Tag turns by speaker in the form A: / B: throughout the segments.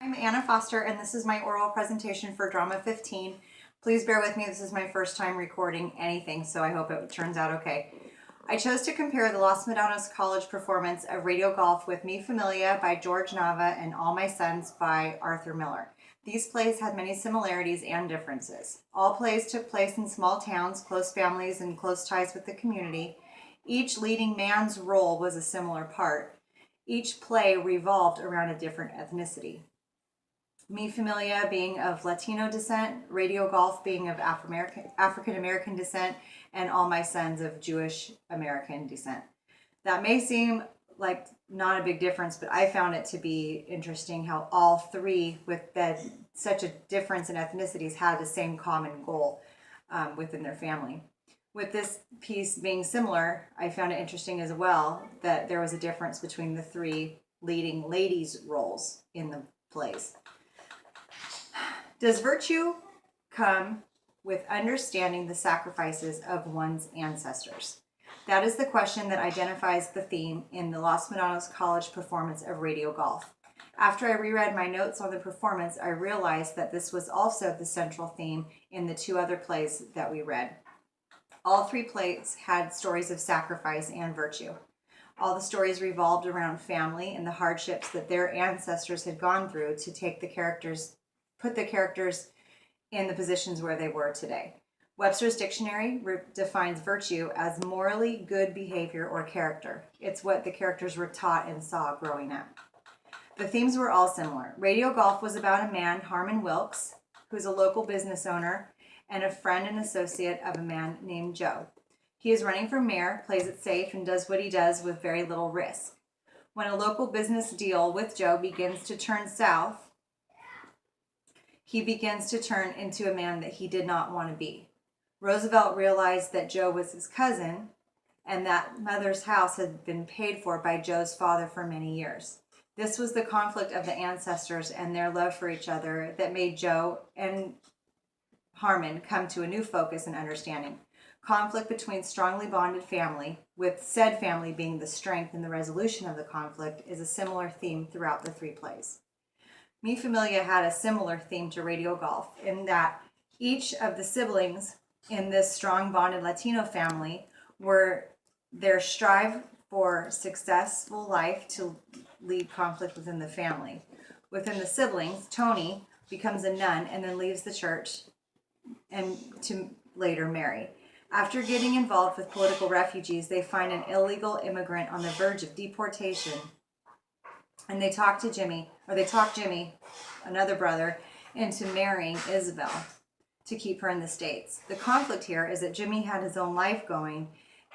A: I'm Anna Foster, and this is my oral presentation for Drama 15. Please bear with me, this is my first time recording anything, so I hope it turns out okay. I chose to compare the Los Medanos College performance of Radio Golf with Mi Familia by George Nava and All My Sons by Arthur Miller. These plays had many similarities and differences. All plays took place in small towns, close families, and close ties with the community. Each leading man's role was a similar part. Each play revolved around a different ethnicity. Mi Familia being of Latino descent, Radio Golf being of African American descent, and All My Sons of Jewish American descent. That may seem like not a big difference, but I found it to be interesting how all three, with such a difference in ethnicities, had the same common goal within their family. With this piece being similar, I found it interesting as well that there was a difference between the three leading ladies' roles in the plays. Does virtue come with understanding the sacrifices of one's ancestors? That is the question that identifies the theme in the Los Medanos College performance of Radio Golf. After I reread my notes on the performance, I realized that this was also the central theme in the two other plays that we read. All three plays had stories of sacrifice and virtue. All the stories revolved around family and the hardships that their ancestors had gone through to put the characters in the positions where they were today. Webster's dictionary defines virtue as morally good behavior or character. It's what the characters were taught and saw growing up. The themes were all similar. Radio Golf was about a man, Harmon Wilkes, who's a local business owner and a friend and associate of a man named Joe. He is running for mayor, plays it safe, and does what he does with very little risk. When a local business deal with Joe begins to turn south, he begins to turn into a man that he did not want to be. Roosevelt realized that Joe was his cousin and that mother's house had been paid for by Joe's father for many years. This was the conflict of the ancestors and their love for each other that made Joe and Harmon come to a new focus and understanding. Conflict between strongly bonded family, with said family being the strength in the resolution of the conflict, is a similar theme throughout the three plays. Mi Familia had a similar theme to Radio Golf in that each of the siblings in this strong bonded Latino family were their strive for successful life to lead conflict within the family. Within the siblings, Tony becomes a nun and then leaves the church and to later marry. After getting involved with political refugees, they find an illegal immigrant on the verge of deportation, and they talk Jimmy, another brother, into marrying Isabel to keep her in the States. The conflict here is that Jimmy had his own life going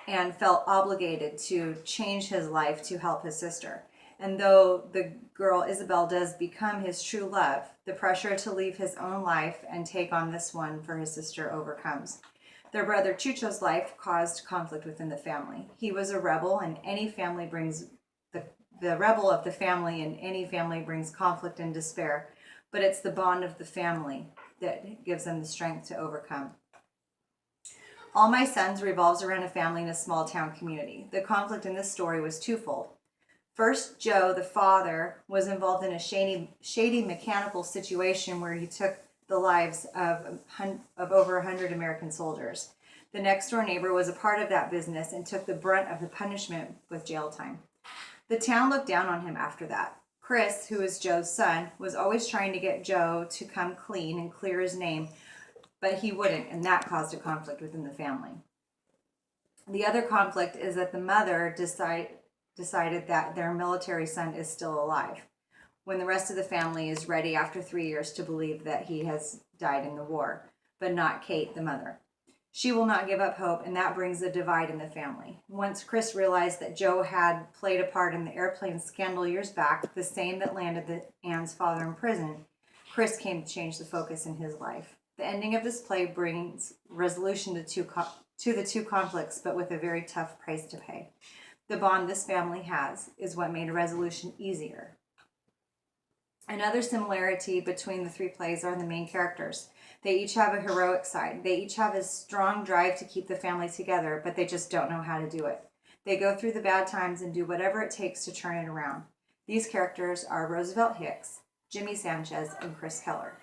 A: and felt obligated to change his life to help his sister. And though the girl Isabel does become his true love, the pressure to leave his own life and take on this one for his sister overcomes. Their brother Chucho's life caused conflict within the family. He was a rebel, and any family brings the rebel of the family in any family brings conflict and despair, but it's the bond of the family that gives them the strength to overcome. All My Sons revolves around a family in a small town community. The conflict in this story was twofold. First, Joe, the father, was involved in a shady mechanical situation where he took the lives of over 100 American soldiers. The next door neighbor was a part of that business and took the brunt of the punishment with jail time. The town looked down on him after that. Chris, who is Joe's son, was always trying to get Joe to come clean and clear his name, but he wouldn't, and that caused a conflict within the family. The other conflict is that the mother decided that their military son is still alive, when the rest of the family is ready after 3 years to believe that he has died in the war, but not Kate, the mother. She will not give up hope, and that brings a divide in the family. Once Chris realized that Joe had played a part in the airplane scandal years back, the same that landed Anne's father in prison, Chris came to change the focus in his life. The ending of this play brings resolution to the two conflicts, but with a very tough price to pay. The bond this family has is what made a resolution easier. Another similarity between the three plays are the main characters. They each have a heroic side. They each have a strong drive to keep the family together, but they just don't know how to do it. They go through the bad times and do whatever it takes to turn it around. These characters are Roosevelt Hicks, Jimmy Sanchez, and Chris Keller.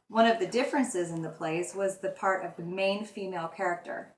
A: One of the differences in the plays was the part of the main female character.